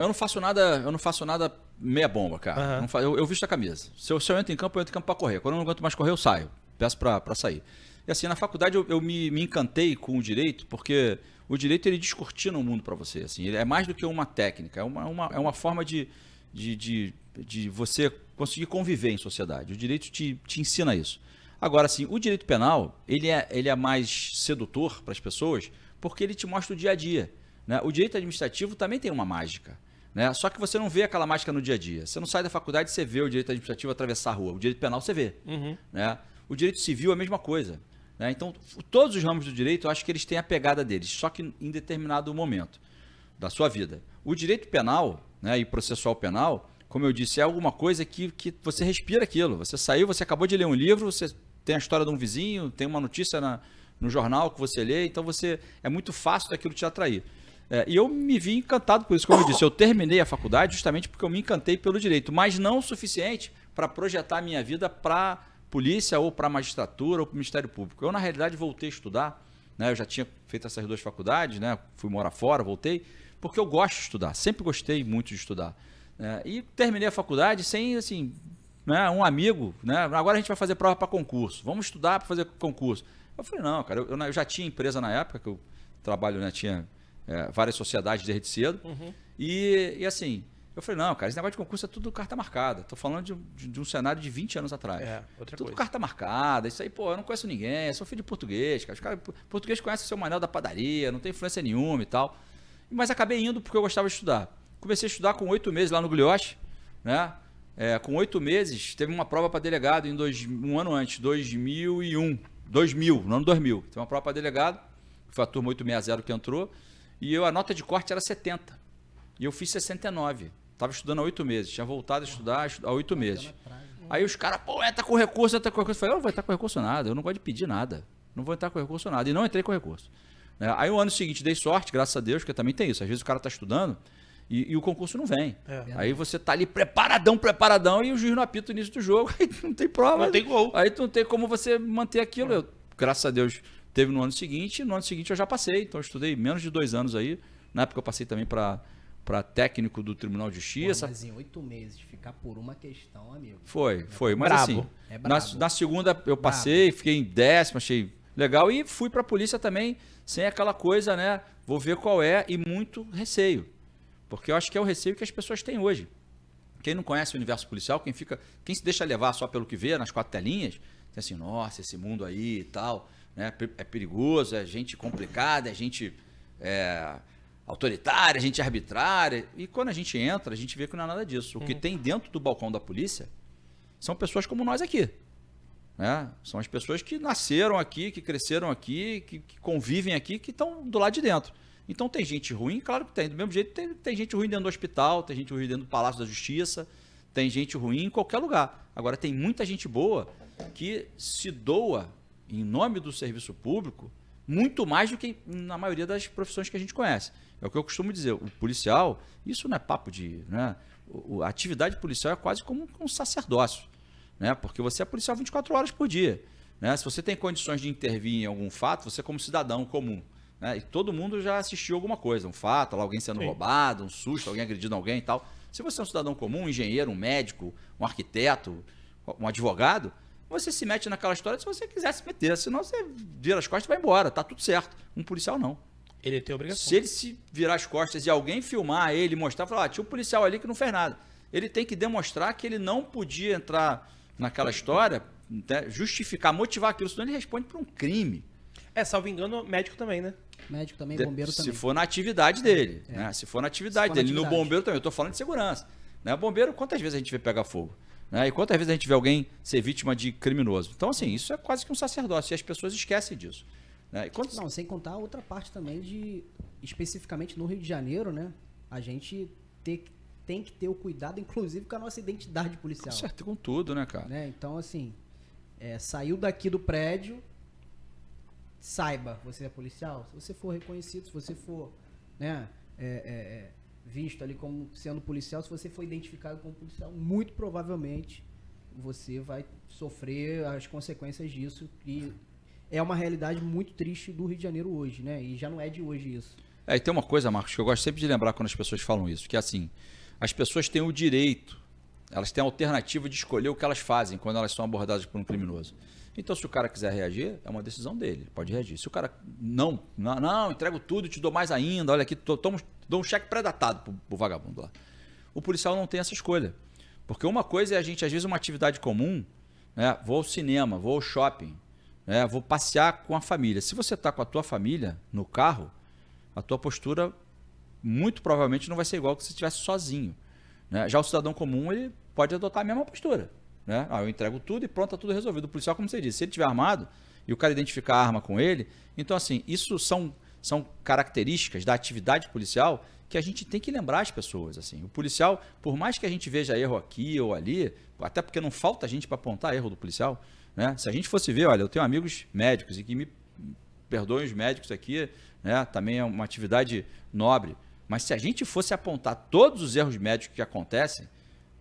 Eu não faço nada meia bomba, cara. Aham. Não eu visto a camisa. Se eu entro em campo, eu entro em campo pra correr. Quando eu não aguento mais correr, eu saio. Peço pra sair. E assim, na faculdade eu me encantei com o direito, porque o direito ele descortina o mundo pra você. Assim, ele é mais do que uma técnica, é uma forma de você conseguir conviver em sociedade. O direito te ensina isso. Agora, assim, o direito penal, ele é mais sedutor para as pessoas, porque ele te mostra o dia a dia. Né? O direito administrativo também tem uma mágica. Né? Só que você não vê aquela mágica no dia a dia. Você não sai da faculdade e você vê o direito administrativo atravessar a rua. O direito penal você vê. Né? O direito civil é a mesma coisa. Né? Então, todos os ramos do direito, eu acho que eles têm a pegada deles, só que em determinado momento da sua vida. O direito penal, né, e processual penal, como eu disse, é alguma coisa que você respira aquilo. Você saiu, você acabou de ler um livro, você tem a história de um vizinho, tem uma notícia no jornal que você lê, então é muito fácil daquilo te atrair. E eu me vi encantado por isso, como eu disse, eu terminei a faculdade justamente porque eu me encantei pelo direito, mas não o suficiente para projetar a minha vida para polícia ou para magistratura ou para o Ministério Público. Eu, na realidade, voltei a estudar, né? Eu já tinha feito essas 2 faculdades, né? Fui morar fora, voltei, porque eu gosto de estudar, sempre gostei muito de estudar. E terminei a faculdade sem, assim, né, um amigo, né? Agora a gente vai fazer prova para concurso, vamos estudar para fazer concurso. Eu falei, não, cara, eu já tinha empresa na época, que eu trabalho, né, tinha várias sociedades desde cedo, e assim, eu falei, não, cara, esse negócio de concurso é tudo carta marcada, tô falando de um cenário de 20 anos atrás. Outra tudo coisa. Carta marcada, isso aí, pô, eu não conheço ninguém, eu sou filho de português, cara, os caras, português conhece o seu Manel da padaria, não tem influência nenhuma e tal, mas acabei indo porque eu gostava de estudar. Comecei a estudar com 8 meses lá no Glioche, né? Com 8 meses, teve uma prova para delegado um ano antes, 2001. 2000, no ano 2000. Teve uma prova para delegado, foi a turma 860 que entrou, e a nota de corte era 70. E eu fiz 69. Estava estudando há 8 meses, tinha voltado a estudar há 8 meses. Aí os caras, pô, entra com recurso, entra com recurso. Eu falei, eu não vou entrar com recurso nada, eu não gosto de pedir nada. Não vou entrar com recurso nada. E não entrei com recurso. Aí o ano seguinte dei sorte, graças a Deus, porque também tem isso. Às vezes o cara está estudando e o concurso não vem. Aí você tá ali preparadão, e o juiz não apita o início do jogo, aí não tem prova. Não tem gol. Aí não tem como você manter aquilo. Eu, graças a Deus, teve no ano seguinte, e no ano seguinte eu já passei. Então eu estudei menos de 2 anos aí. Na época eu passei também para técnico do Tribunal de Justiça. Mas em 8 meses, ficar por uma questão, amigo. Foi. Mas Brabo. assim, na segunda eu passei, fiquei em 10º, achei legal. E fui para a polícia também, sem aquela coisa, né? Vou ver qual é, e muito receio. Porque eu acho que é o receio que as pessoas têm hoje. Quem não conhece o universo policial, quem se deixa levar só pelo que vê nas 4 telinhas, tem assim, nossa, esse mundo aí e tal, né? É perigoso, é gente complicada, é gente autoritária, é gente arbitrária. E quando a gente entra, a gente vê que não é nada disso. O que tem dentro do balcão da polícia são pessoas como nós aqui. Né? São as pessoas que nasceram aqui, que cresceram aqui, que convivem aqui, que estão do lado de dentro. Então tem gente ruim, claro que tem. Do mesmo jeito, tem gente ruim dentro do hospital, tem gente ruim dentro do Palácio da Justiça, tem gente ruim em qualquer lugar. Agora, tem muita gente boa que se doa em nome do serviço público muito mais do que na maioria das profissões que a gente conhece. É o que eu costumo dizer. O policial, isso não é papo de... Né? A atividade policial é quase como um sacerdócio. Né? Porque você é policial 24 horas por dia. Né? Se você tem condições de intervir em algum fato, você como cidadão comum... Né? E todo mundo já assistiu alguma coisa, um fato, alguém sendo roubado, um susto, alguém agredindo alguém e tal. Se você é um cidadão comum, um engenheiro, um médico, um arquiteto, um advogado, você se mete naquela história se você quiser se meter, senão você vira as costas e vai embora, tá tudo certo. Um policial não. Ele tem obrigação. Se ele se virar as costas e alguém filmar ele, mostrar, falar, tinha um policial ali que não fez nada. Ele tem que demonstrar que ele não podia entrar naquela história, né, justificar, motivar aquilo, senão ele responde por um crime. Salvo engano, médico também, né? Médico também, bombeiro também. Se for na atividade dele. Né? Se for na atividade dele. No bombeiro também. Eu estou falando de segurança. Né? Bombeiro, quantas vezes a gente vê pegar fogo? Né? E quantas vezes a gente vê alguém ser vítima de criminoso? Então, assim, isso é quase que um sacerdócio. E as pessoas esquecem disso. Né? Não, sem contar a outra parte também de, especificamente no Rio de Janeiro, né? A gente tem que ter o cuidado, inclusive, com a nossa identidade policial. Certo, com tudo, né, cara? Né? Então, assim, saiu daqui do prédio... Saiba, você é policial? Se você for reconhecido, se você for, né, visto ali como sendo policial, se você for identificado como policial, muito provavelmente você vai sofrer as consequências disso. E é uma realidade muito triste do Rio de Janeiro hoje, né? E já não é de hoje isso. E tem uma coisa, Marcos, que eu gosto sempre de lembrar quando as pessoas falam isso, que é assim, as pessoas têm o direito, elas têm a alternativa de escolher o que elas fazem quando elas são abordadas por um criminoso. Então, se o cara quiser reagir, é uma decisão dele, pode reagir. Se o cara, não, entrego tudo, te dou mais ainda, olha aqui, dou um cheque pré-datado pro vagabundo lá. O policial não tem essa escolha. Porque uma coisa é a gente, às vezes, uma atividade comum, né? Vou ao cinema, vou ao shopping, né? Vou passear com a família. Se você está com a tua família no carro, a tua postura muito provavelmente não vai ser igual que se estivesse sozinho, né? Já o cidadão comum, ele pode adotar a mesma postura, né? Eu entrego tudo e pronto, está tudo resolvido. O policial, como você disse, se ele estiver armado e o cara identificar a arma com ele, então assim, isso são características da atividade policial que a gente tem que lembrar as pessoas. Assim. O policial, por mais que a gente veja erro aqui ou ali, até porque não falta gente para apontar erro do policial, né? Se a gente fosse ver, olha, eu tenho amigos médicos e que me perdoem os médicos aqui, né? Também é uma atividade nobre, mas se a gente fosse apontar todos os erros médicos que acontecem,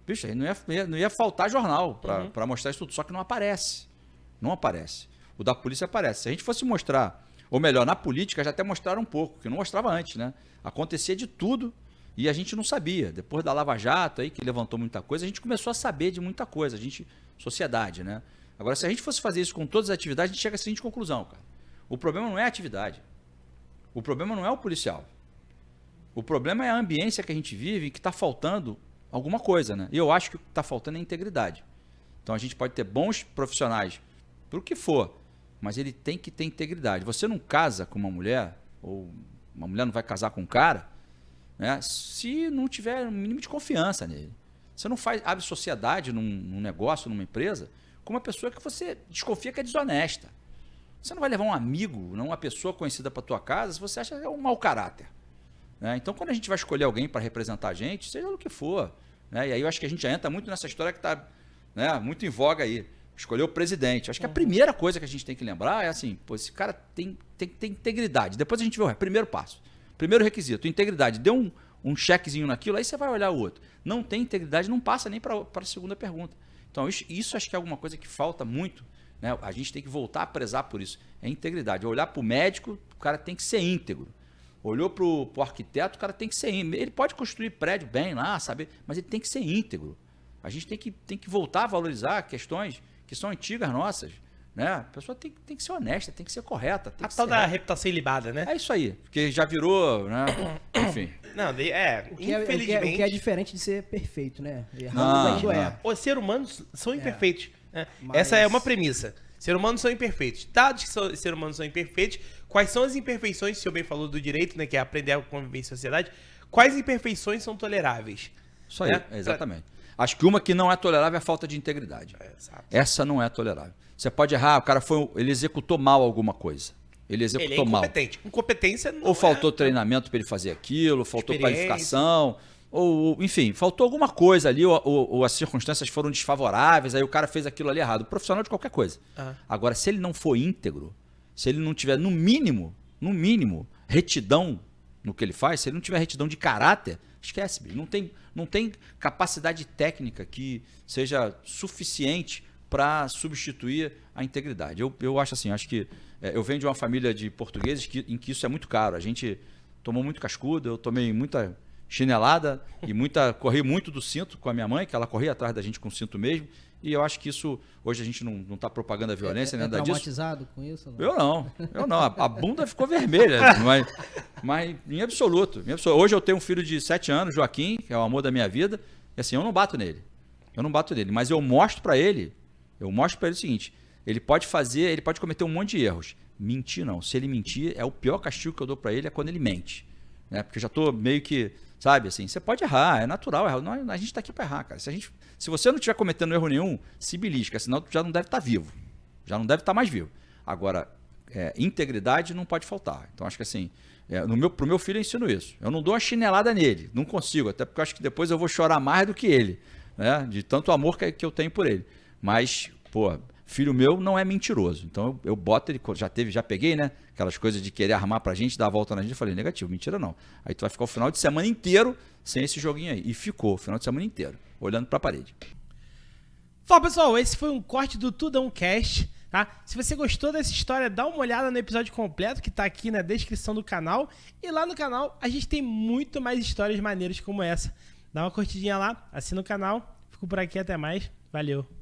bicho, aí não ia faltar jornal para mostrar isso tudo, só que não aparece. Não aparece. O da polícia aparece. Se a gente fosse mostrar, ou melhor, na política já até mostraram um pouco, que não mostrava antes, né? Acontecia de tudo e a gente não sabia. Depois da Lava Jato, aí, que levantou muita coisa, a gente começou a saber de muita coisa, sociedade, né? Agora, se a gente fosse fazer isso com todas as atividades, a gente chega à seguinte conclusão, cara. O problema não é a atividade. O problema não é o policial. O problema é a ambiência que a gente vive e que está faltando alguma coisa, né? E eu acho que o que está faltando é integridade. Então, a gente pode ter bons profissionais para o que for, mas ele tem que ter integridade. Você não casa com uma mulher, ou uma mulher não vai casar com um cara, né, se não tiver um mínimo de confiança nele. Você não abre sociedade num negócio, numa empresa, com uma pessoa que você desconfia que é desonesta. Você não vai levar um amigo, não uma pessoa conhecida para tua casa, se você acha que é um mau caráter. Né? Então, quando a gente vai escolher alguém para representar a gente, seja o que for, né? E aí eu acho que a gente já entra muito nessa história que está, né, muito em voga aí. Escolher o presidente. Acho que a primeira coisa que a gente tem que lembrar é assim, pô, esse cara tem que ter integridade. Depois a gente vê o primeiro passo. Primeiro requisito, integridade. Deu um chequezinho naquilo, aí você vai olhar o outro. Não tem integridade, não passa nem para a segunda pergunta. Então, isso acho que é alguma coisa que falta muito, né? A gente tem que voltar a prezar por isso. É integridade. Olhar para o médico, o cara tem que ser íntegro. Olhou para o arquiteto, o cara tem que ser íntegro. Ele pode construir prédio bem lá, sabe? Mas ele tem que ser íntegro. A gente tem que voltar a valorizar questões que são antigas nossas, né? A pessoa tem que ser honesta, tem que ser correta. A tal da reputação ilibada, né? É isso aí, porque já virou, né? Enfim. Não, infelizmente... O que é diferente de ser perfeito, né? Os seres humanos são imperfeitos. Né? Mas... Essa é uma premissa. Seres humanos são imperfeitos. Dados que seres humanos são imperfeitos, quais são as imperfeições, o senhor bem falou do direito, né? Que é aprender a conviver em sociedade. Quais imperfeições são toleráveis? Isso aí, exatamente. Acho que uma que não é tolerável é a falta de integridade. Essa não é tolerável. Você pode errar, o cara ele executou mal alguma coisa. Ele executou mal. Incompetência não ou faltou treinamento para ele fazer aquilo, faltou qualificação, ou enfim, faltou alguma coisa ali, ou as circunstâncias foram desfavoráveis, aí o cara fez aquilo ali errado. Profissional de qualquer coisa. Agora, se ele não for íntegro, se ele não tiver, no mínimo, retidão no que ele faz, se ele não tiver retidão de caráter, esquece, bicho. Não tem capacidade técnica que seja suficiente para substituir a integridade. Eu acho assim, acho que eu venho de uma família de portugueses em que isso é muito caro. A gente tomou muito cascudo, eu tomei muita chinelada e corri muito do cinto com a minha mãe, que ela corria atrás da gente com o cinto mesmo. E eu acho que isso, hoje a gente não está propagando a violência, nem nada disso. Traumatizado com isso? Não? Eu não. A bunda ficou vermelha, mas em absoluto. Hoje eu tenho um filho de 7 anos, Joaquim, que é o amor da minha vida, e assim, eu não bato nele. Mas eu mostro para ele o seguinte, ele pode cometer um monte de erros. Mentir não. Se ele mentir, é o pior castigo que eu dou para ele é quando ele mente. Né? Porque eu já estou meio que, sabe, assim, você pode errar, é natural errar. A gente está aqui para errar, cara. Se você não estiver cometendo erro nenhum, se belisca, senão tu já não deve estar vivo. Já não deve estar mais vivo. Agora, integridade não pode faltar. Então, acho que assim, pro meu filho eu ensino isso. Eu não dou uma chinelada nele, não consigo, até porque eu acho que depois eu vou chorar mais do que ele, né? De tanto amor que eu tenho por ele. Mas, pô, filho meu não é mentiroso. Então, eu boto ele, já peguei, né? Aquelas coisas de querer armar pra gente, dar a volta na gente, eu falei, negativo, mentira não. Aí tu vai ficar o final de semana inteiro sem esse joguinho aí. E ficou o final de semana inteiro, olhando pra parede. Fala, pessoal, esse foi um corte do Tudão Cast. tá? Se você gostou dessa história, dá uma olhada no episódio completo que tá aqui na descrição do canal. E lá no canal a gente tem muito mais histórias maneiras como essa. Dá uma curtidinha lá, assina o canal. Fico por aqui, até mais. Valeu!